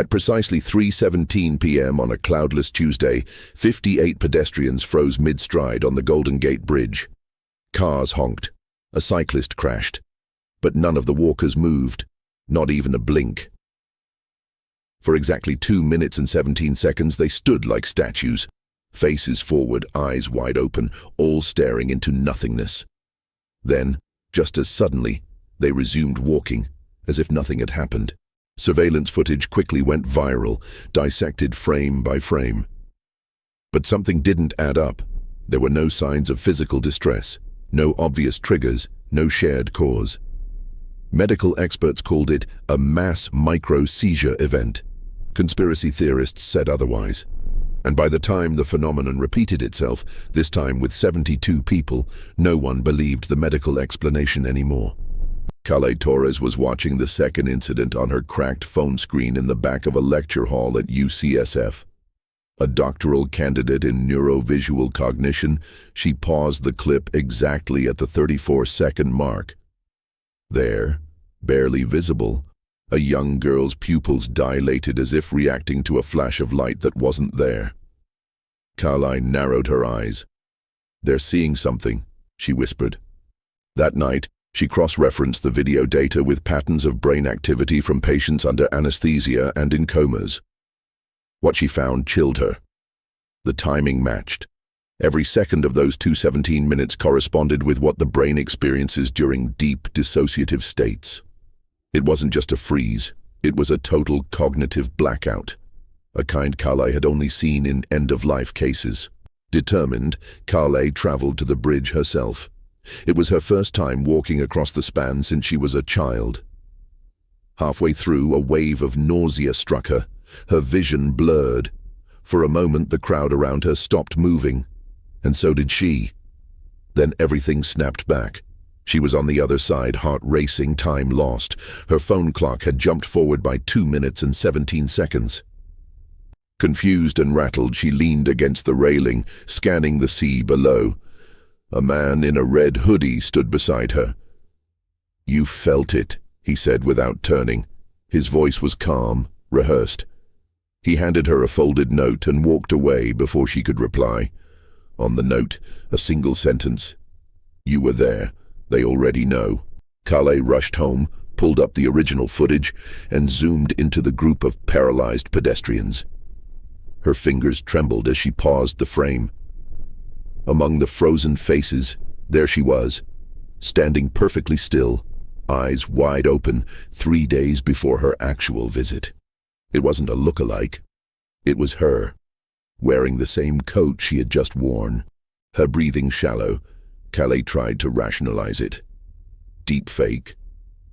At precisely 3:17 p.m. on a cloudless Tuesday, 58 pedestrians froze mid-stride on the Golden Gate Bridge. Cars honked. A cyclist crashed. But none of the walkers moved, not even a blink. For exactly 2 minutes and 17 seconds, they stood like statues, faces forward, eyes wide open, all staring into nothingness. Then, just as suddenly, they resumed walking, as if nothing had happened. Surveillance footage quickly went viral, dissected frame by frame. But something didn't add up. There were no signs of physical distress, no obvious triggers, no shared cause. Medical experts called it a mass micro-seizure event. Conspiracy theorists said otherwise. And by the time the phenomenon repeated itself, this time with 72 people, no one believed the medical explanation anymore. Calais Torres was watching the second incident on her cracked phone screen in the back of a lecture hall at UCSF. A doctoral candidate in neurovisual cognition, she paused the clip exactly at the 34-second mark. There, barely visible, a young girl's pupils dilated as if reacting to a flash of light that wasn't there. Calais narrowed her eyes. "They're seeing something," she whispered. That night, she cross-referenced the video data with patterns of brain activity from patients under anesthesia and in comas. What she found chilled her. The timing matched. Every second of those 2:17 minutes corresponded with what the brain experiences during deep dissociative states. It wasn't just a freeze, it was a total cognitive blackout, a kind Calais had only seen in end-of-life cases. Determined, Calais traveled to the bridge herself. It was her first time walking across the span since she was a child. Halfway through, a wave of nausea struck her. Her vision blurred. For a moment, the crowd around her stopped moving, and so did she. Then everything snapped back. She was on the other side, heart racing, time lost. Her phone clock had jumped forward by 2 minutes and 17 seconds. Confused and rattled, she leaned against the railing, scanning the sea below. A man in a red hoodie stood beside her. "You felt it," he said without turning. His voice was calm, rehearsed. He handed her a folded note and walked away before she could reply. On the note, a single sentence. "You were there. They already know." Calais rushed home, pulled up the original footage, and zoomed into the group of paralyzed pedestrians. Her fingers trembled as she paused the frame. Among the frozen faces, there she was, standing perfectly still, eyes wide open, 3 days before her actual visit. It wasn't a look-alike. It was her, wearing the same coat she had just worn. Her breathing shallow, Calais tried to rationalize it. Deep fake?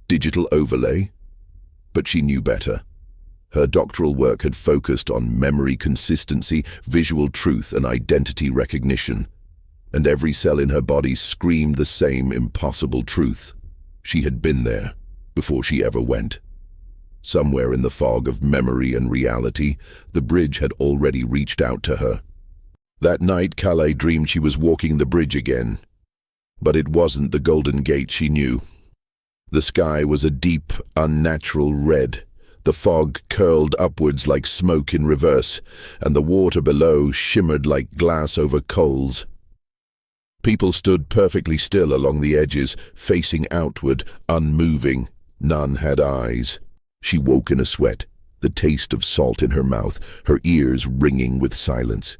Digital overlay? But she knew better. Her doctoral work had focused on memory consistency, visual truth, and identity recognition. And every cell in her body screamed the same impossible truth. She had been there, before she ever went. Somewhere in the fog of memory and reality, the bridge had already reached out to her. That night, Calais dreamed she was walking the bridge again. But it wasn't the Golden Gate she knew. The sky was a deep, unnatural red. The fog curled upwards like smoke in reverse, and the water below shimmered like glass over coals. People stood perfectly still along the edges, facing outward, unmoving. None had eyes. She woke in a sweat, the taste of salt in her mouth, her ears ringing with silence.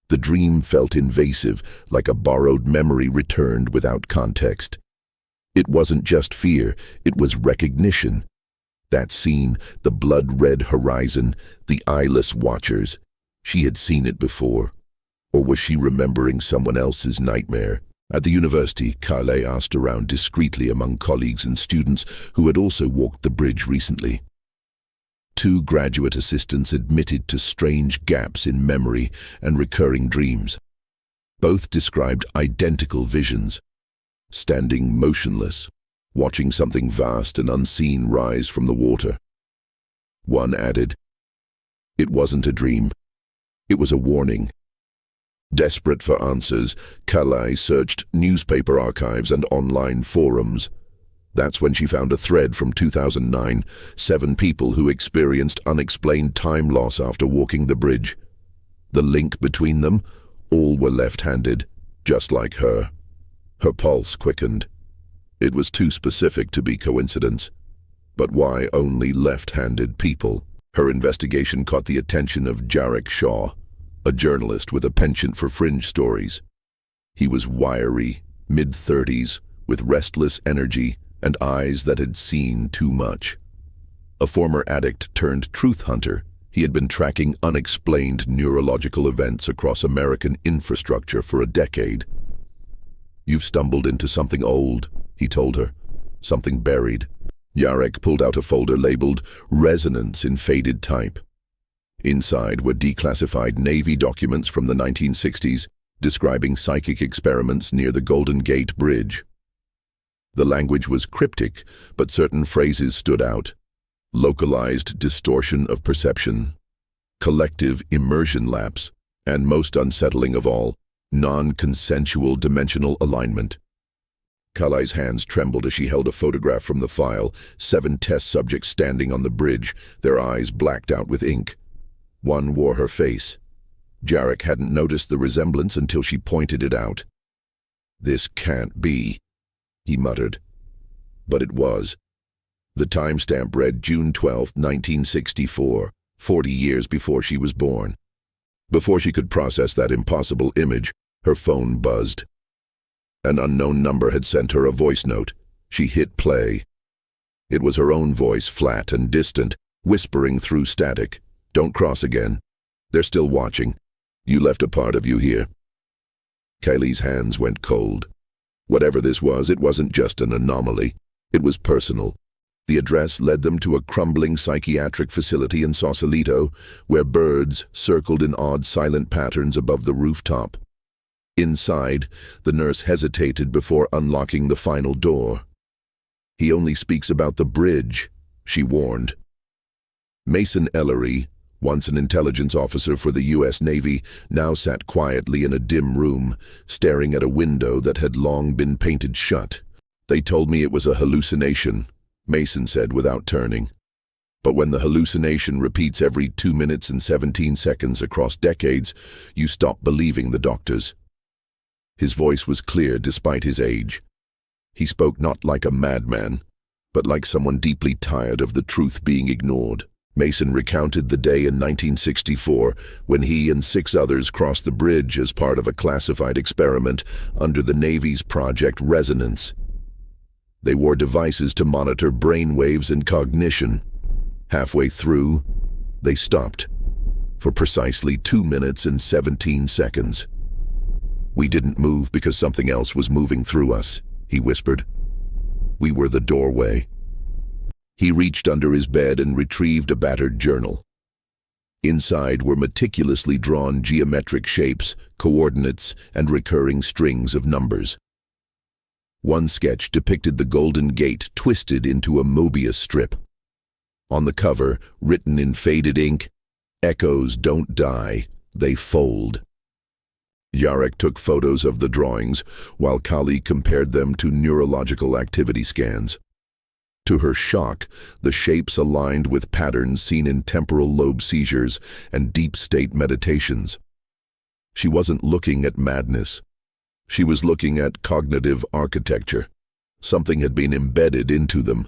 The dream felt invasive, like a borrowed memory returned without context. It wasn't just fear, it was recognition. That scene, the blood-red horizon, the eyeless watchers. She had seen it before. Or was she remembering someone else's nightmare? At the university, Calais asked around discreetly among colleagues and students who had also walked the bridge recently. 2 graduate assistants admitted to strange gaps in memory and recurring dreams. Both described identical visions, standing motionless, watching something vast and unseen rise from the water. One added, "It wasn't a dream. It was a warning." Desperate for answers, Calais searched newspaper archives and online forums. That's when she found a thread from 2009, 7 people who experienced unexplained time loss after walking the bridge. The link between them, all were left-handed, just like her. Her pulse quickened. It was too specific to be coincidence. But why only left-handed people? Her investigation caught the attention of Jarek Shaw, a journalist with a penchant for fringe stories. He was wiry, mid-30s, with restless energy and eyes that had seen too much. A former addict turned truth hunter, he had been tracking unexplained neurological events across American infrastructure for a decade. "You've stumbled into something old," he told her. "Something buried." Jarek pulled out a folder labeled Resonance in faded type. Inside were declassified Navy documents from the 1960s describing psychic experiments near the Golden Gate Bridge. The language was cryptic, but certain phrases stood out. Localized distortion of perception, collective immersion lapse, and most unsettling of all, non-consensual dimensional alignment. Kale's hands trembled as she held a photograph from the file, 7 test subjects standing on the bridge, their eyes blacked out with ink. One wore her face. Jarek hadn't noticed the resemblance until she pointed it out. "This can't be," he muttered. But it was. The timestamp read June 12, 1964, 40 years before she was born. Before she could process that impossible image, her phone buzzed. An unknown number had sent her a voice note. She hit play. It was her own voice, flat and distant, whispering through static. "Don't cross again. They're still watching. You left a part of you here." Kaylee's hands went cold. Whatever this was, it wasn't just an anomaly. It was personal. The address led them to a crumbling psychiatric facility in Sausalito, where birds circled in odd silent patterns above the rooftop. Inside, the nurse hesitated before unlocking the final door. "He only speaks about the bridge," she warned. Mason Ellery, once an intelligence officer for the U.S. Navy, now sat quietly in a dim room, staring at a window that had long been painted shut. "They told me it was a hallucination," Mason said without turning. "But when the hallucination repeats every 2 minutes and 17 seconds across decades, you stop believing the doctors." His voice was clear despite his age. He spoke not like a madman, but like someone deeply tired of the truth being ignored. Mason recounted the day in 1964 when he and 6 others crossed the bridge as part of a classified experiment under the Navy's Project Resonance. They wore devices to monitor brain waves and cognition. Halfway through, they stopped for precisely 2 minutes and 17 seconds. "We didn't move because something else was moving through us," he whispered. "We were the doorway." He reached under his bed and retrieved a battered journal. Inside were meticulously drawn geometric shapes, coordinates, and recurring strings of numbers. One sketch depicted the Golden Gate twisted into a Mobius strip. On the cover, written in faded ink, "Echoes don't die, they fold." Jarek took photos of the drawings, while Kali compared them to neurological activity scans. To her shock, the shapes aligned with patterns seen in temporal lobe seizures and deep-state meditations. She wasn't looking at madness. She was looking at cognitive architecture. Something had been embedded into them.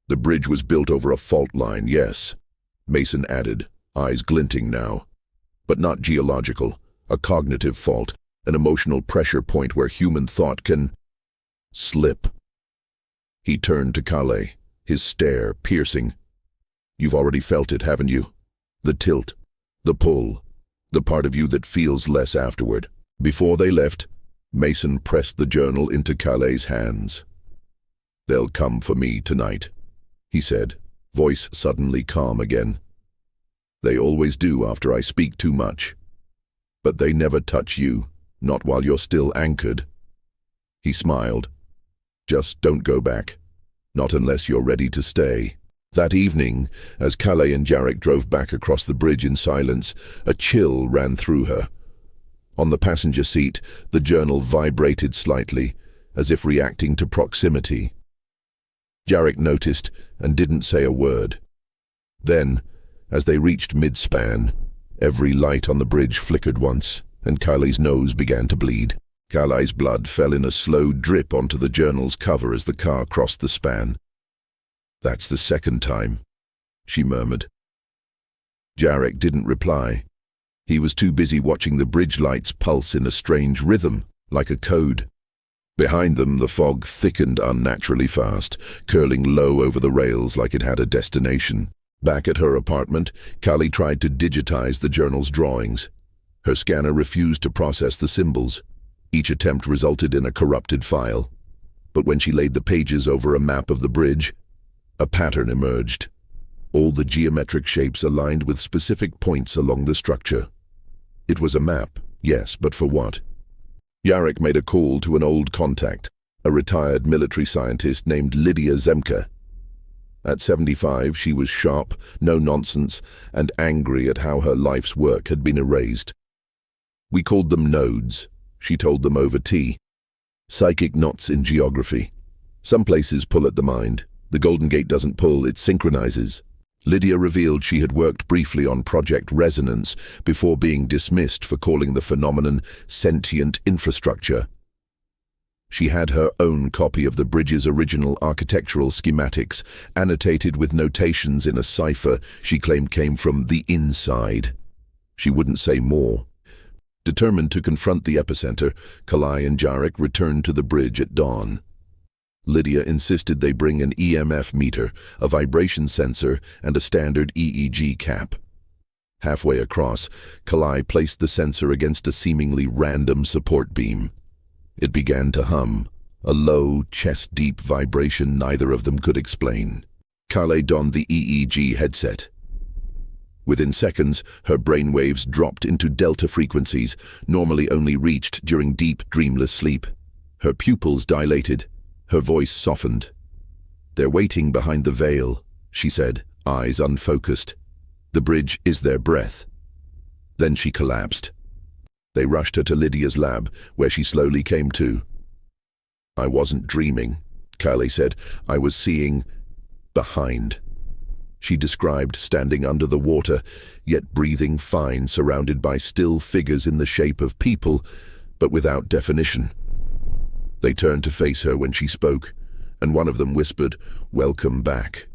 "The bridge was built over a fault line, yes," Mason added, eyes glinting now. "But not geological, a cognitive fault, an emotional pressure point where human thought can slip." He turned to Kale, his stare piercing. "You've already felt it, haven't you? The tilt, the pull, the part of you that feels less afterward." Before they left, Mason pressed the journal into Kale's hands. "They'll come for me tonight," he said, voice suddenly calm again. "They always do after I speak too much. But they never touch you, not while you're still anchored." He smiled. "Just don't go back. Not unless you're ready to stay." That evening, as Kale and Jarek drove back across the bridge in silence, a chill ran through her. On the passenger seat, the journal vibrated slightly, as if reacting to proximity. Jarek noticed and didn't say a word. Then, as they reached mid-span, every light on the bridge flickered once, and Kylie's nose began to bleed. Kylie's blood fell in a slow drip onto the journal's cover as the car crossed the span. "That's the second time," she murmured. Jarek didn't reply. He was too busy watching the bridge lights pulse in a strange rhythm, like a code. Behind them, the fog thickened unnaturally fast, curling low over the rails like it had a destination. Back at her apartment, Kylie tried to digitize the journal's drawings. Her scanner refused to process the symbols. Each attempt resulted in a corrupted file. But when she laid the pages over a map of the bridge, a pattern emerged. All the geometric shapes aligned with specific points along the structure. It was a map, yes, but for what? Jarek made a call to an old contact, a retired military scientist named Lydia Zemke. At 75, she was sharp, no-nonsense, and angry at how her life's work had been erased. "We called them nodes," she told them over tea. "Psychic knots in geography. Some places pull at the mind. The Golden Gate doesn't pull, it synchronizes." Lydia revealed she had worked briefly on Project Resonance before being dismissed for calling the phenomenon sentient infrastructure. She had her own copy of the bridge's original architectural schematics, annotated with notations in a cipher she claimed came from the inside. She wouldn't say more. Determined to confront the epicenter, Kalai and Jarek returned to the bridge at dawn. Lydia insisted they bring an EMF meter, a vibration sensor, and a standard EEG cap. Halfway across, Kalai placed the sensor against a seemingly random support beam. It began to hum, a low, chest-deep vibration neither of them could explain. Kalai donned the EEG headset. Within seconds, her brainwaves dropped into delta frequencies, normally only reached during deep, dreamless sleep. Her pupils dilated. Her voice softened. "They're waiting behind the veil," she said, eyes unfocused. "The bridge is their breath." Then she collapsed. They rushed her to Lydia's lab, where she slowly came to. "I wasn't dreaming," Kylie said. "I was seeing behind." She described standing under the water, yet breathing fine, surrounded by still figures in the shape of people, but without definition. They turned to face her when she spoke, and one of them whispered, "Welcome back."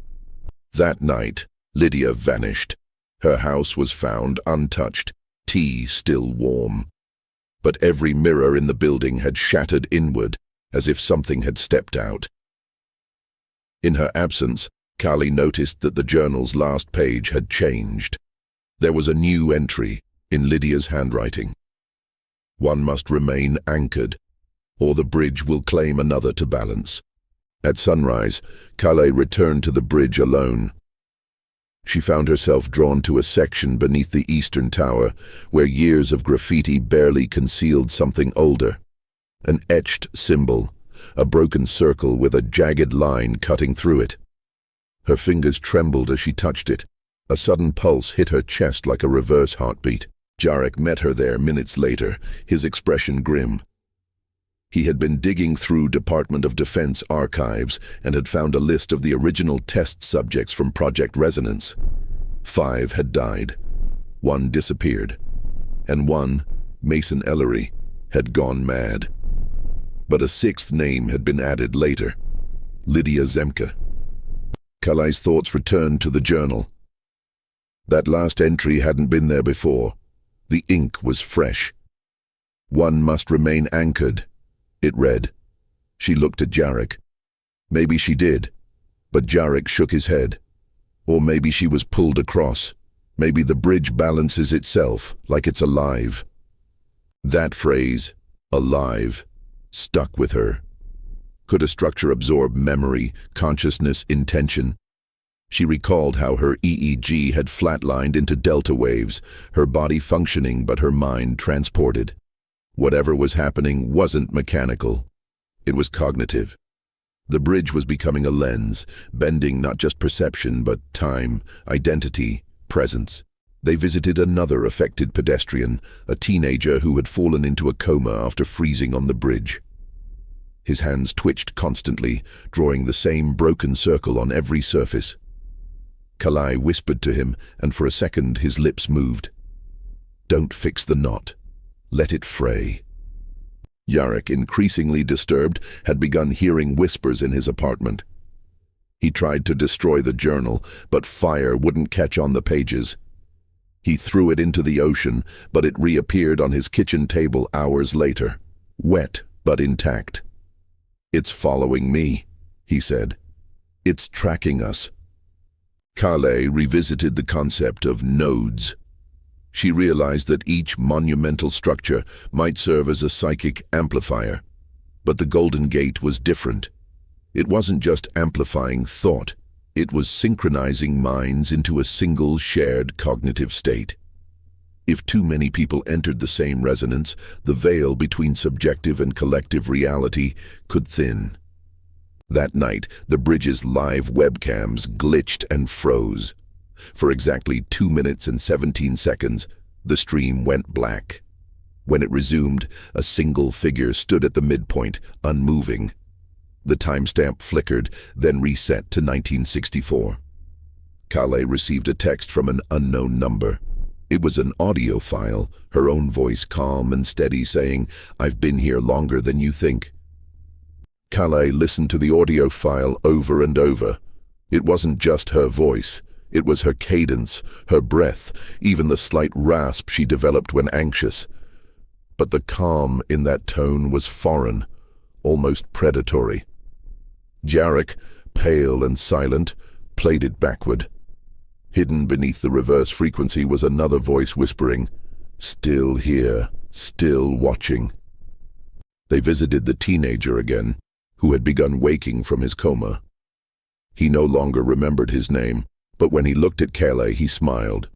That night, Lydia vanished. Her house was found untouched, tea still warm. But every mirror in the building had shattered inward, as if something had stepped out. In her absence, Kylie noticed that the journal's last page had changed. There was a new entry, in Lydia's handwriting. "One must remain anchored, or the bridge will claim another to balance." At sunrise, Kylie returned to the bridge alone. She found herself drawn to a section beneath the eastern tower, where years of graffiti barely concealed something older. An etched symbol, a broken circle with a jagged line cutting through it. Her fingers trembled as she touched it. A sudden pulse hit her chest like a reverse heartbeat. Jarek met her there minutes later, his expression grim. He had been digging through Department of Defense archives and had found a list of the original test subjects from Project Resonance. 5 had died. 1 disappeared. And 1, Mason Ellery, had gone mad. But a 6th name had been added later, Lydia Zemke. Kalai's thoughts returned to the journal. That last entry hadn't been there before. The ink was fresh. "One must remain anchored," it read. She looked at Jarek. Maybe she did, but Jarek shook his head. Or maybe she was pulled across. Maybe the bridge balances itself, like it's alive. That phrase, alive, stuck with her. Could a structure absorb memory, consciousness, intention? She recalled how her EEG had flatlined into delta waves, her body functioning but her mind transported. Whatever was happening wasn't mechanical. It was cognitive. The bridge was becoming a lens, bending not just perception but time, identity, presence. They visited another affected pedestrian, a teenager who had fallen into a coma after freezing on the bridge. His hands twitched constantly, drawing the same broken circle on every surface. Kalai whispered to him, and for a second his lips moved. "Don't fix the knot. Let it fray." Jarek, increasingly disturbed, had begun hearing whispers in his apartment. He tried to destroy the journal, but fire wouldn't catch on the pages. He threw it into the ocean, but it reappeared on his kitchen table hours later, wet but intact. "It's following me," he said. "It's tracking us." Kale revisited the concept of nodes. She realized that each monumental structure might serve as a psychic amplifier. But the Golden Gate was different. It wasn't just amplifying thought, it was synchronizing minds into a single shared cognitive state. If too many people entered the same resonance, the veil between subjective and collective reality could thin. That night, the bridge's live webcams glitched and froze. For exactly 2 minutes and 17 seconds, the stream went black. When it resumed, a single figure stood at the midpoint, unmoving. The timestamp flickered, then reset to 1964. Kale received a text from an unknown number. It was an audio file, her own voice calm and steady saying, "I've been here longer than you think." Kale listened to the audio file over and over. It wasn't just her voice. It was her cadence, her breath, even the slight rasp she developed when anxious. But the calm in that tone was foreign, almost predatory. Jarek, pale and silent, played it backward. Hidden beneath the reverse frequency was another voice whispering, "Still here, still watching." They visited the teenager again, who had begun waking from his coma. He no longer remembered his name, but when he looked at Kale, he smiled.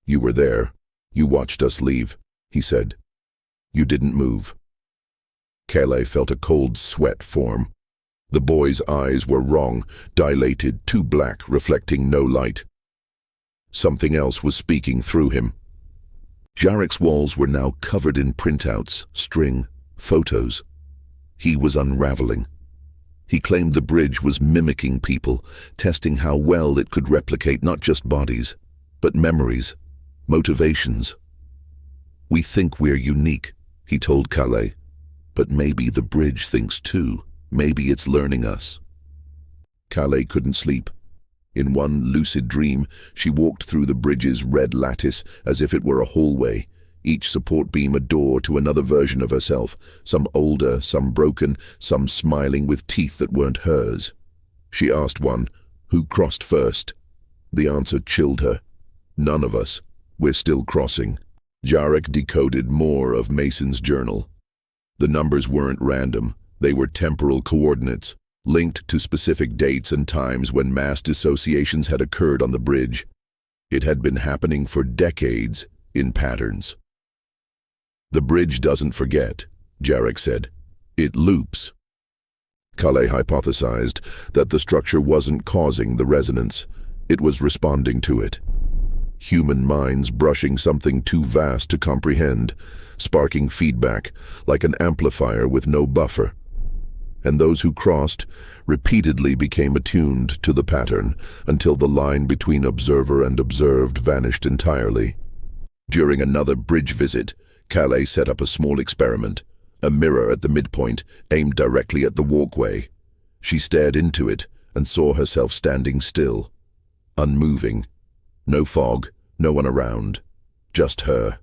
"You were there. You watched us leave," he said. "You didn't move." Kale felt a cold sweat form. The boy's eyes were wrong, dilated, too black, reflecting no light. Something else was speaking through him. Jarek's walls were now covered in printouts, string, photos. He was unraveling. He claimed the bridge was mimicking people, testing how well it could replicate not just bodies, but memories, motivations. "We think we're unique," he told Kale, "but maybe the bridge thinks too. Maybe it's learning us." Kale couldn't sleep. In one lucid dream, she walked through the bridge's red lattice as if it were a hallway, each support beam a door to another version of herself, some older, some broken, some smiling with teeth that weren't hers. She asked one, "Who crossed first?" The answer chilled her. "None of us. We're still crossing." Jarek decoded more of Mason's journal. The numbers weren't random. They were temporal coordinates, linked to specific dates and times when mass dissociations had occurred on the bridge. It had been happening for decades, in patterns. "The bridge doesn't forget," Jarek said. "It loops." Kale hypothesized that the structure wasn't causing the resonance. It was responding to it. Human minds brushing something too vast to comprehend, sparking feedback like an amplifier with no buffer. And those who crossed repeatedly became attuned to the pattern until the line between observer and observed vanished entirely. During another bridge visit, Kale set up a small experiment, a mirror at the midpoint aimed directly at the walkway. She stared into it and saw herself standing still, unmoving. No fog, no one around, just her.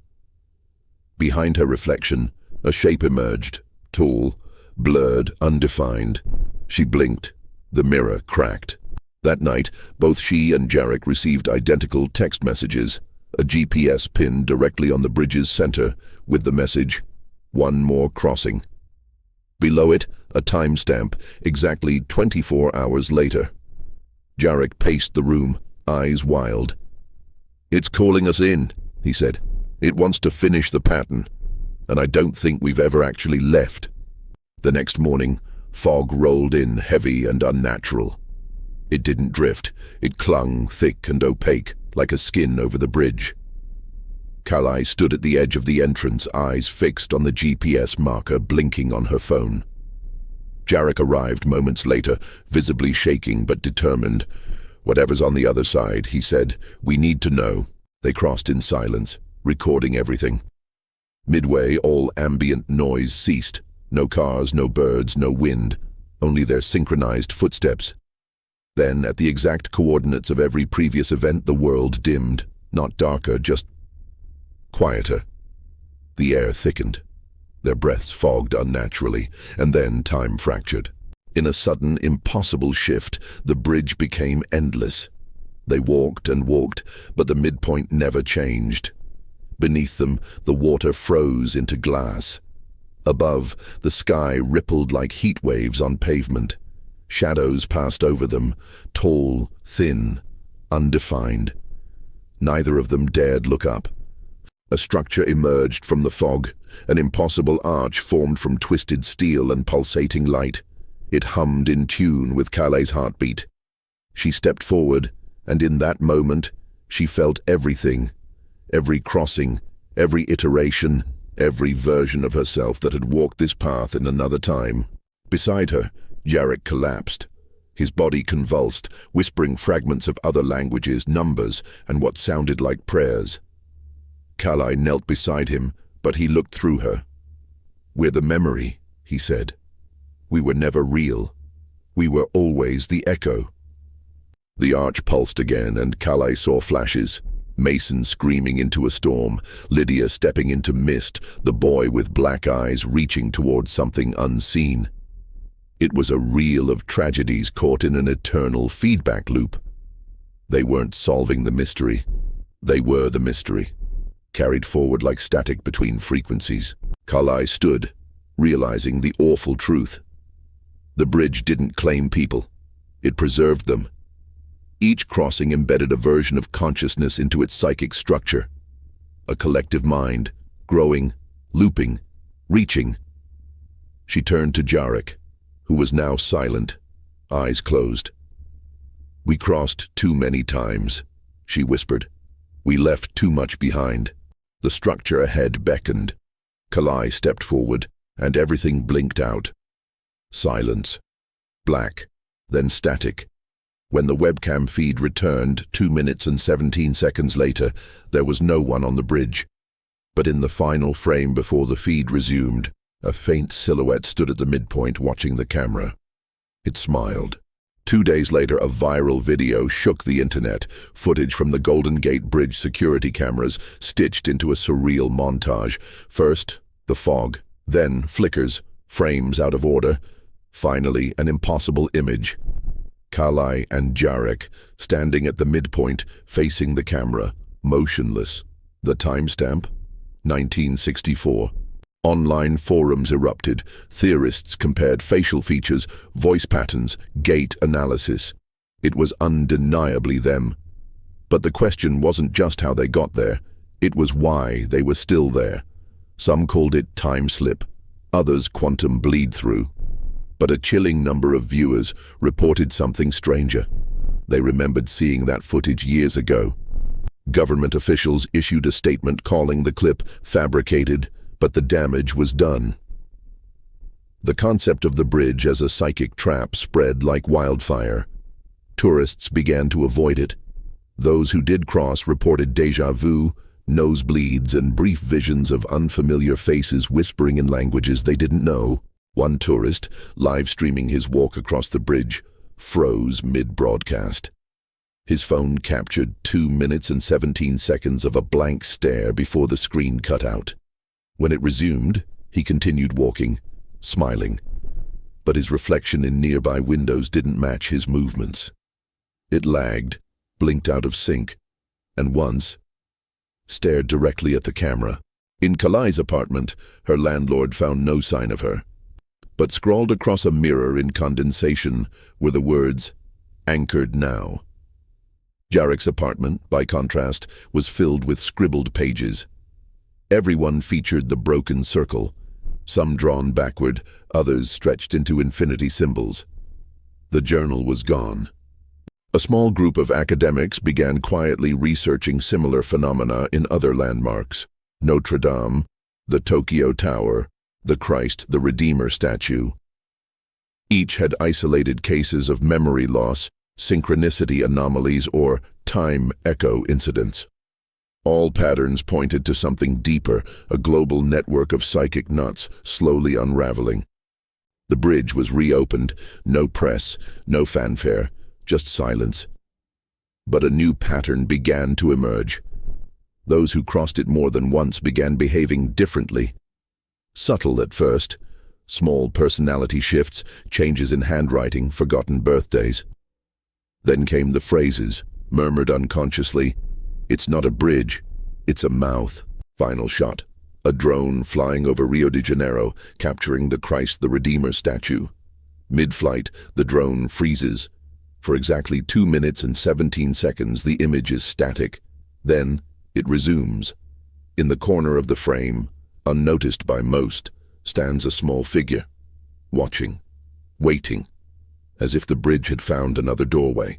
Behind her reflection, a shape emerged, tall, blurred, undefined. She blinked. The mirror cracked. That night, both she and Jarek received identical text messages, a GPS pinned directly on the bridge's center with the message, "One more crossing." Below it, a timestamp, exactly 24 hours later. Jarek paced the room, eyes wild. "It's calling us in," he said. "It wants to finish the pattern, and I don't think we've ever actually left." The next morning, fog rolled in heavy and unnatural. It didn't drift. It clung, thick and opaque, like a skin over the bridge. Kale stood at the edge of the entrance, eyes fixed on the GPS marker blinking on her phone. Jarek arrived moments later, visibly shaking but determined. "Whatever's on the other side," he said. "We need to know." They crossed in silence, recording everything. Midway, all ambient noise ceased. No cars, no birds, no wind, only their synchronized footsteps. Then, at the exact coordinates of every previous event, the world dimmed. Not darker, just quieter. The air thickened. Their breaths fogged unnaturally, and then time fractured. In a sudden, impossible shift, the bridge became endless. They walked and walked, but the midpoint never changed. Beneath them, the water froze into glass. Above, the sky rippled like heat waves on pavement. Shadows passed over them, tall, thin, undefined. Neither of them dared look up. A structure emerged from the fog, an impossible arch formed from twisted steel and pulsating light. It hummed in tune with Kale's heartbeat. She stepped forward, and in that moment, she felt everything. Every crossing, every iteration, every version of herself that had walked this path in another time. Beside her, Jarek collapsed. His body convulsed, whispering fragments of other languages, numbers, and what sounded like prayers. Kale knelt beside him, but he looked through her. "We're the memory," he said. "We were never real. We were always the echo." The arch pulsed again, and Kale saw flashes. Mason screaming into a storm, Lydia stepping into mist, the boy with black eyes reaching towards something unseen. It was a reel of tragedies caught in an eternal feedback loop. They weren't solving the mystery. They were the mystery, carried forward like static between frequencies. Kale stood, realizing the awful truth. The bridge didn't claim people. It preserved them. Each crossing embedded a version of consciousness into its psychic structure. A collective mind, growing, looping, reaching. She turned to Jarek, who was now silent, eyes closed. "We crossed too many times," she whispered. "We left too much behind." The structure ahead beckoned. Kale stepped forward, and everything blinked out. Silence. Black, then static. When the webcam feed returned 2 minutes and 17 seconds later, there was no one on the bridge. But in the final frame before the feed resumed, a faint silhouette stood at the midpoint watching the camera. It smiled. 2 days later, a viral video shook the internet, footage from the Golden Gate Bridge security cameras stitched into a surreal montage. First, the fog, then flickers, frames out of order, finally an impossible image. Kale and Jarek, standing at the midpoint, facing the camera, motionless. The timestamp? 1964. Online forums erupted. Theorists compared facial features, voice patterns, gait analysis. It was undeniably them. But the question wasn't just how they got there. It was why they were still there. Some called it time slip, others quantum bleed-through. But a chilling number of viewers reported something stranger. They remembered seeing that footage years ago. Government officials issued a statement calling the clip fabricated, but the damage was done. The concept of the bridge as a psychic trap spread like wildfire. Tourists began to avoid it. Those who did cross reported déjà vu, nosebleeds, and brief visions of unfamiliar faces whispering in languages they didn't know. One tourist, live streaming his walk across the bridge, froze mid-broadcast. His phone captured 2 minutes and 17 seconds of a blank stare before the screen cut out. When it resumed, he continued walking, smiling, but his reflection in nearby windows didn't match his movements. It lagged, blinked out of sync, and once stared directly at the camera. In Kale's apartment, her landlord found no sign of her. But scrawled across a mirror in condensation were the words, "Anchored now." Jarek's apartment, by contrast, was filled with scribbled pages. Everyone featured the broken circle, some drawn backward, others stretched into infinity symbols. The journal was gone. A small group of academics began quietly researching similar phenomena in other landmarks: Notre Dame, the Tokyo Tower, the Christ the Redeemer statue. Each had isolated cases of memory loss, synchronicity anomalies, or time echo incidents. All patterns pointed to something deeper, a global network of psychic knots slowly unraveling. The bridge was reopened, no press, no fanfare, just silence. But a new pattern began to emerge. Those who crossed it more than once began behaving differently. Subtle at first, small personality shifts, changes in handwriting, forgotten birthdays. Then came the phrases, murmured unconsciously, "It's not a bridge, it's a mouth." Final shot. A drone flying over Rio de Janeiro, capturing the Christ the Redeemer statue. Mid-flight, the drone freezes. For exactly 2 minutes and 17 seconds, the image is static. Then, it resumes. In the corner of the frame, unnoticed by most, stands a small figure, watching, waiting, as if the bridge had found another doorway.